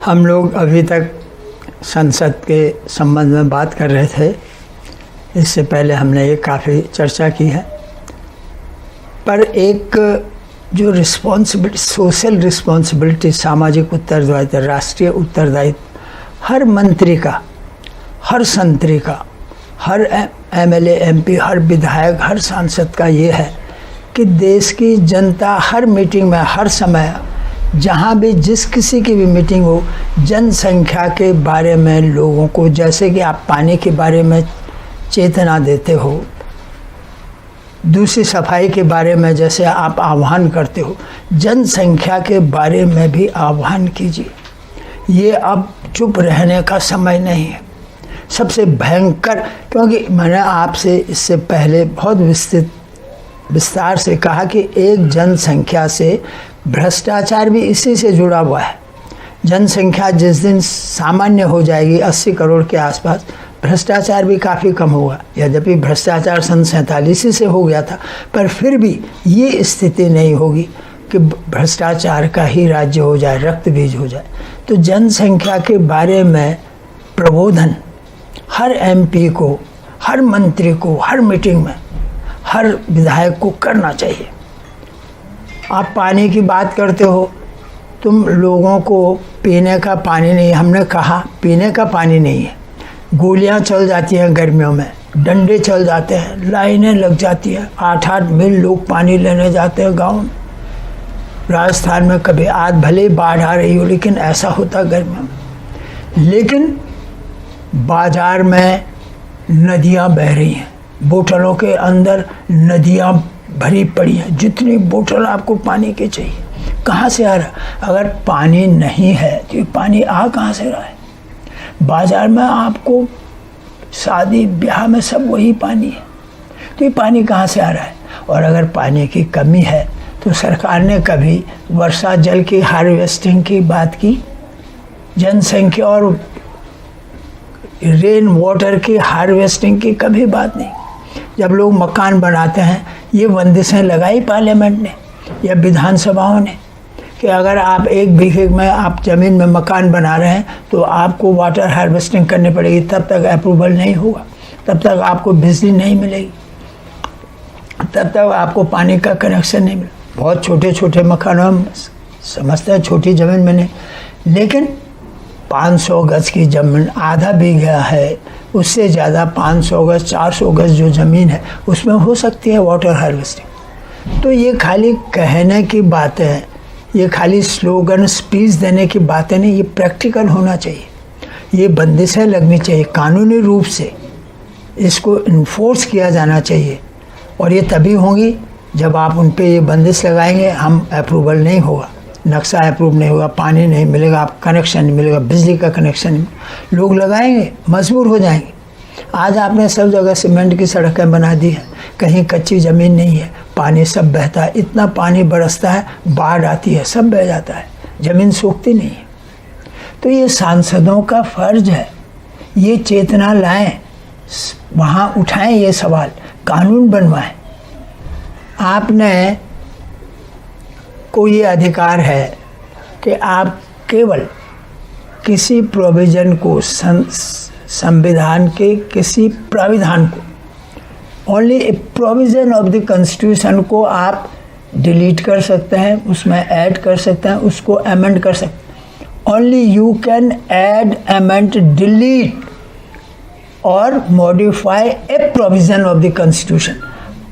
हम लोग अभी तक संसद के संबंध में बात कर रहे थे। इससे पहले हमने ये काफ़ी चर्चा की है, पर एक जो रिस्पॉन्सिबिलिटी, सोशल रिस्पॉन्सिबिलिटी, सामाजिक उत्तरदायित्व, राष्ट्रीय उत्तरदायित्व हर मंत्री का, हर संतरी का, हर एमएलए, एमपी, हर विधायक, हर सांसद का ये है कि देश की जनता हर मीटिंग में, हर समय, जहाँ भी जिस किसी की भी मीटिंग हो, जनसंख्या के बारे में लोगों को, जैसे कि आप पानी के बारे में चेतना देते हो, दूसरी सफाई के बारे में जैसे आप आह्वान करते हो, जनसंख्या के बारे में भी आह्वान कीजिए। ये अब चुप रहने का समय नहीं है। सबसे भयंकर, क्योंकि मैंने आपसे इससे पहले बहुत विस्तार से कहा कि एक जनसंख्या से भ्रष्टाचार भी इसी से जुड़ा हुआ है। जनसंख्या जिस दिन सामान्य हो जाएगी 80 करोड़ के आसपास, भ्रष्टाचार भी काफ़ी कम होगा। यद्यपि भ्रष्टाचार सन 47 से हो गया था, पर फिर भी ये स्थिति नहीं होगी कि भ्रष्टाचार का ही राज्य हो जाए, रक्त बीज हो जाए। तो जनसंख्या के बारे में प्रबोधन हर एमपी को, हर मंत्री को, हर मीटिंग में, हर विधायक को करना चाहिए। आप पानी की बात करते हो, तुम लोगों को पीने का पानी नहीं, हमने कहा पीने का पानी नहीं है। गोलियां चल जाती हैं गर्मियों में, डंडे चल जाते हैं, लाइनें लग जाती हैं, 8-8 मील लोग पानी लेने जाते हैं गाँव में। राजस्थान में कभी आज भले ही बाढ़ आ रही हो, लेकिन ऐसा होता गर्मियों में। लेकिन बाजार में नदियाँ बह रही हैं, बोतलों के अंदर नदियाँ भरी पड़ी हैं। जितनी बोतल आपको पानी की चाहिए, कहाँ से आ रहा है? अगर पानी नहीं है तो ये पानी आ कहाँ से रहा है? बाजार में आपको शादी ब्याह में सब वही पानी है, तो ये पानी कहाँ से आ रहा है? और अगर पानी की कमी है तो सरकार ने कभी वर्षा जल की हार्वेस्टिंग की बात की? जनसंख्या और रेन वाटर की हार्वेस्टिंग की कभी बात नहीं। जब लोग मकान बनाते हैं, ये बंदिशें लगाई पार्लियामेंट ने या विधानसभाओं ने कि अगर आप 1 बीघे में आप ज़मीन में मकान बना रहे हैं तो आपको वाटर हार्वेस्टिंग करनी पड़ेगी, तब तक अप्रूवल नहीं होगा, तब तक आपको बिजली नहीं मिलेगी, तब तक आपको पानी का कनेक्शन नहीं मिलेगा। बहुत छोटे छोटे मकानों में समझते हैं छोटी ज़मीन में नहीं, लेकिन 500 गज की ज़मीन, आधा बीघा है, उससे ज़्यादा 500 गज, 400 गज जो ज़मीन है, उसमें हो सकती है वाटर हार्वेस्टिंग। तो ये खाली कहने की बातें हैं, ये खाली स्लोगन, स्पीच देने की बातें नहीं, ये प्रैक्टिकल होना चाहिए। ये बंदिशें लगनी चाहिए, कानूनी रूप से इसको इन्फोर्स किया जाना चाहिए। और ये तभी होंगी जब आप उन पे ये बंदिश लगाएंगे। हम अप्रूवल नहीं होगा, नक्शा अप्रूव नहीं होगा, पानी नहीं मिलेगा, आप कनेक्शन नहीं मिलेगा, बिजली का कनेक्शन नहीं, लोग लगाएंगे, मजबूर हो जाएंगे। आज आपने सब जगह सीमेंट की सड़कें बना दी है, कहीं कच्ची ज़मीन नहीं है, पानी सब बहता है, इतना पानी बरसता है, बाढ़ आती है, सब बह जाता है, ज़मीन सूखती नहीं है। तो ये सांसदों का फ़र्ज है, ये चेतना लाएं, वहाँ उठाएं ये सवाल, कानून बनवाएं। आपने को ये अधिकार है कि आप केवल किसी प्रोविज़न को, संविधान के किसी प्राविधान को, only A provision of the constitution को आप डिलीट कर सकते हैं, उसमें ऐड कर सकते हैं, उसको अमेंड कर सकते हैं। Only you can add, amend, delete और modify a provision of the constitution.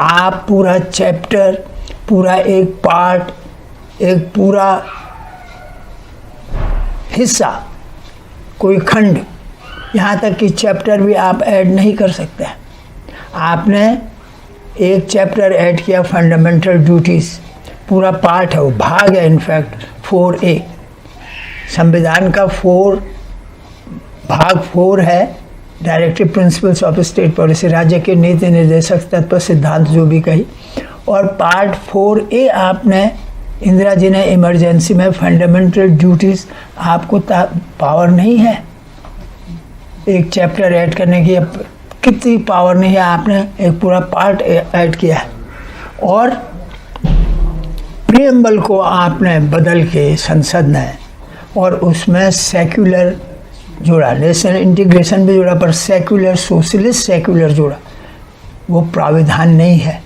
आप पूरा चैप्टर, पूरा एक पार्ट, एक पूरा हिस्सा, कोई खंड, यहाँ तक कि चैप्टर भी आप ऐड नहीं कर सकते हैं। आपने एक चैप्टर ऐड किया, फंडामेंटल ड्यूटीज़, पूरा पार्ट है, वो भाग है, इनफैक्ट 4A संविधान का भाग 4 है, directive principles of state policy, राज्य के नीति निर्देशक तत्व, सिद्धांत, जो भी कही। और पार्ट 4A आपने, इंदिरा जी ने इमरजेंसी में फंडामेंटल ड्यूटीज़, आपको पावर नहीं है एक चैप्टर ऐड करने की, कितनी पावर नहीं है, आपने एक पूरा पार्ट ऐड किया है। और प्रियम्बल को आपने बदल के संसद ने और उसमें सेक्युलर जोड़ा, नेशनल इंटीग्रेशन भी जोड़ा, पर सेक्युलर सोशलिस्ट सेक्युलर जोड़ा, वो प्राविधान नहीं है।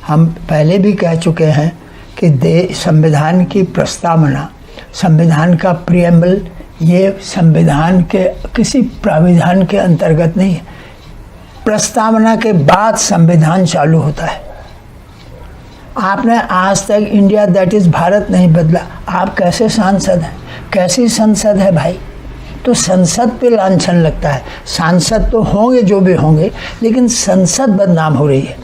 हम पहले भी कह चुके हैं कि संविधान की प्रस्तावना, संविधान का प्रिएम्बल, ये संविधान के किसी प्राविधान के अंतर्गत नहीं है। प्रस्तावना के बाद संविधान चालू होता है। आपने आज तक इंडिया दैट इज़ भारत नहीं बदला। आप कैसे सांसद हैं? कैसी संसद है भाई? तो संसद पे लांछन लगता है। सांसद तो होंगे जो भी होंगे, लेकिन संसद बदनाम हो रही है।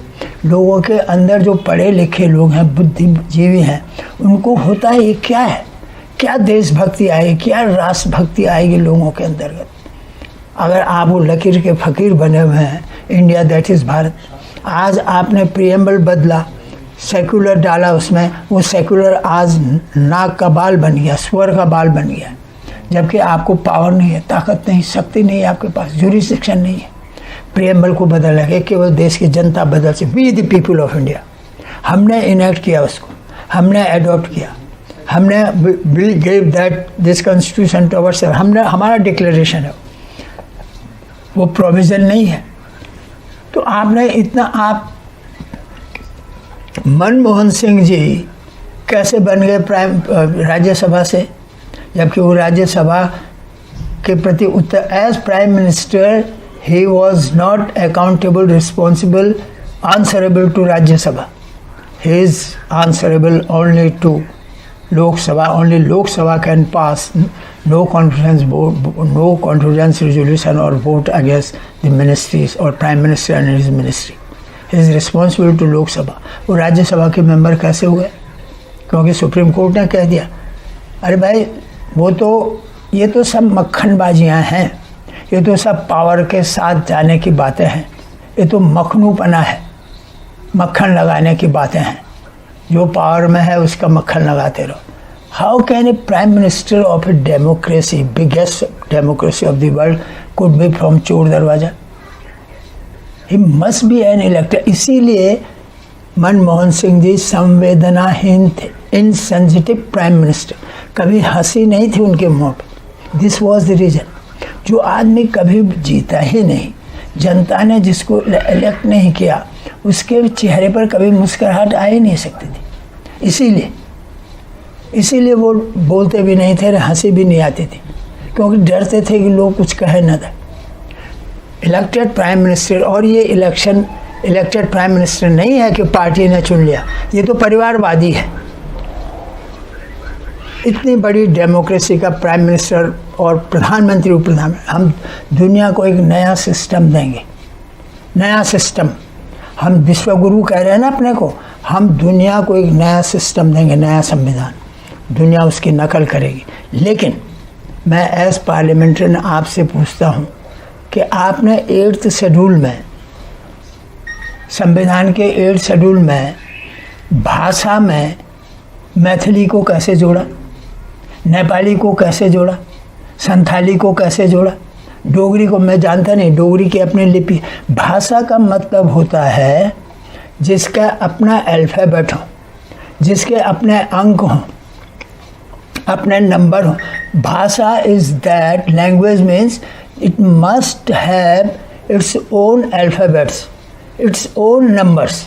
लोगों के अंदर जो पढ़े लिखे लोग हैं, बुद्धिजीवी हैं, उनको होता है ये क्या है, क्या देशभक्ति आएगी, क्या राष्ट्रभक्ति आएगी लोगों के अंतर्गत, अगर आप वो लकीर के फ़कीर बने हुए हैं इंडिया दैट इज़ भारत। आज आपने प्रिएम्बल बदला, सेक्युलर डाला उसमें, वो सेक्युलर आज नाक का बाल बन गया, स्वर का बाल बन गया, जबकि आपको पावर नहीं है, ताकत नहीं, शक्ति नहीं है आपके पास, ज्यूरिसडिक्शन नहीं है। प्रिएम्बल को बदलना है, केवल देश की जनता बदल से, we the people of India. हमने इनेक्ट किया उसको, हमने एडॉप्ट किया, हमने we gave that this constitution to ourselves, हमने, हमारा डिक्लेरेशन है, वो प्रोविज़न नहीं है। तो आपने इतना, आप मनमोहन सिंह जी कैसे बन गए राज्यसभा से, जबकि वो राज्यसभा के प्रति उत्तर, as prime minister he was not accountable, responsible, answerable to Rajya Sabha, he is answerable only to Lok Sabha. Only Lok Sabha can pass no confidence resolution or vote against the ministries or prime minister and his ministry. He is responsible to लोक सभा। वो राज्यसभा के member कैसे हुए? क्योंकि supreme court ने कह दिया। अरे भाई, वो तो, ये तो सब मक्खनबाजियाँ हैं, ये तो सब पावर के साथ जाने की बातें हैं, ये तो मखनूपना है, मक्खन लगाने की बातें हैं। जो पावर में है उसका मक्खन लगाते रहो। How can a prime minister of a democracy, biggest democracy of the world, could be from चोर दरवाजा? He must be an elected. इसीलिए मनमोहन सिंह जी संवेदनाहीन थे, इनसेंसिटिव प्राइम मिनिस्टर। कभी हंसी नहीं थी उनके मुंह पे। This was the reason. जो आदमी कभी जीता ही नहीं, जनता ने जिसको इलेक्ट नहीं किया, उसके चेहरे पर कभी मुस्कुराहट आ ही नहीं सकती थी। इसीलिए वो बोलते भी नहीं थे, हंसी भी नहीं आती थी, क्योंकि डरते थे कि लोग कुछ कहे न दें। इलेक्टेड प्राइम मिनिस्टर, और ये इलेक्शन इलेक्टेड प्राइम मिनिस्टर नहीं है कि पार्टी ने चुन लिया, ये तो परिवारवादी है। इतनी बड़ी डेमोक्रेसी का प्राइम मिनिस्टर और प्रधानमंत्री, उप प्रधानमंत्री, हम दुनिया को एक नया सिस्टम देंगे, नया सिस्टम। हम विश्वगुरु कह रहे हैं ना अपने को, हम दुनिया को एक नया सिस्टम देंगे, नया संविधान, दुनिया उसकी नकल करेगी। लेकिन मैं एज पार्लियामेंट्रियन आपसे पूछता हूँ कि आपने 8th शेड्यूल में, संविधान के 8th शेड्यूल में भाषा में मैथिली को कैसे जोड़ा, नेपाली को कैसे जोड़ा, संथाली को कैसे जोड़ा, डोगरी को मैं जानता नहीं, डोगरी की अपनी लिपि। भाषा का मतलब होता है जिसका अपना अल्फ़ाबेट हो, जिसके अपने अंक हों, अपने नंबर हो। भाषा is that, language means it must have its own alphabets, its own numbers.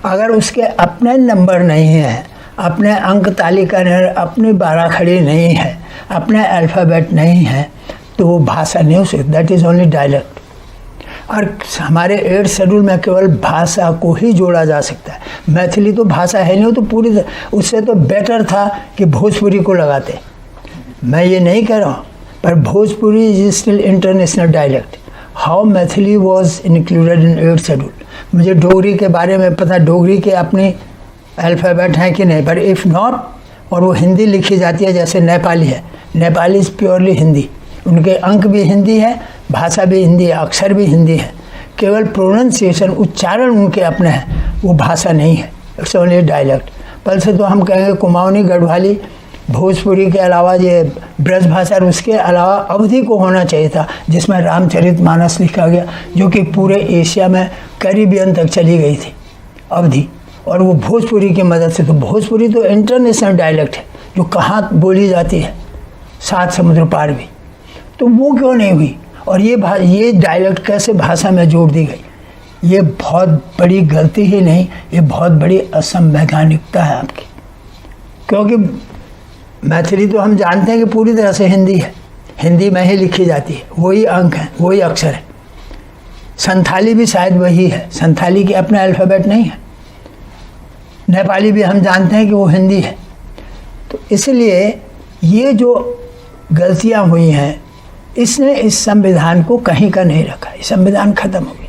अगर उसके अपने नंबर नहीं हैं, अपने अंक तालिका नहीं, अपनी बाराखड़ी नहीं है, अपने अल्फ़ाबेट नहीं है, तो वो भाषा नहीं हो सकती। That is only dialect. और हमारे 8th शेड्यूल में केवल भाषा को ही जोड़ा जा सकता है। मैथिली तो भाषा है नहीं, तो पूरी, उससे तो बेटर था कि भोजपुरी को लगाते। मैं ये नहीं कह रहा हूँ, पर Bhojpuri is still international dialect. How Maithili was included in 8th schedule. मुझे डोगरी के बारे में पता, डोगरी के अपनी अल्फ़ाबेट हैं कि नहीं, पर इफ़ नॉट, और वो हिंदी लिखी जाती है जैसे नेपाली है। नेपाली इज़ प्योरली हिंदी, उनके अंक भी हिंदी है, भाषा भी हिंदी है, अक्षर भी हिंदी है, केवल प्रोनाउंसिएशन, उच्चारण उनके अपने हैं, वो भाषा नहीं है, इट्स ओनली डायलेक्ट। पल से तो हम कहेंगे कुमाऊनी, गढ़वाली, भोजपुरी के अलावा ये ब्रज भाषा, और उसके अलावा अवधी को होना चाहिए था, जिसमें रामचरितमानस लिखा गया, जो कि पूरे एशिया में कैरिबियन तक चली गई थी अवधी, और वो भोजपुरी की मदद से। तो भोजपुरी तो इंटरनेशनल डायलेक्ट है, जो कहाँ बोली जाती है, 7 समुद्र पार भी, तो वो क्यों नहीं हुई? और ये डायलेक्ट कैसे भाषा में जोड़ दी गई? ये बहुत बड़ी गलती ही नहीं, ये बहुत बड़ी असंवैधानिकता है आपकी। क्योंकि मैथिली तो हम जानते हैं कि पूरी तरह से हिंदी है, हिंदी में ही लिखी जाती है, वही अंक हैं, वही अक्षर है। संथाली भी शायद वही है, संथाली के अपना अल्फ़ाबेट नहीं है। नेपाली भी हम जानते हैं कि वो हिंदी है। तो इसलिए ये जो गलतियां हुई हैं, इसने इस संविधान को कहीं का नहीं रखा। ये संविधान खत्म हो गया।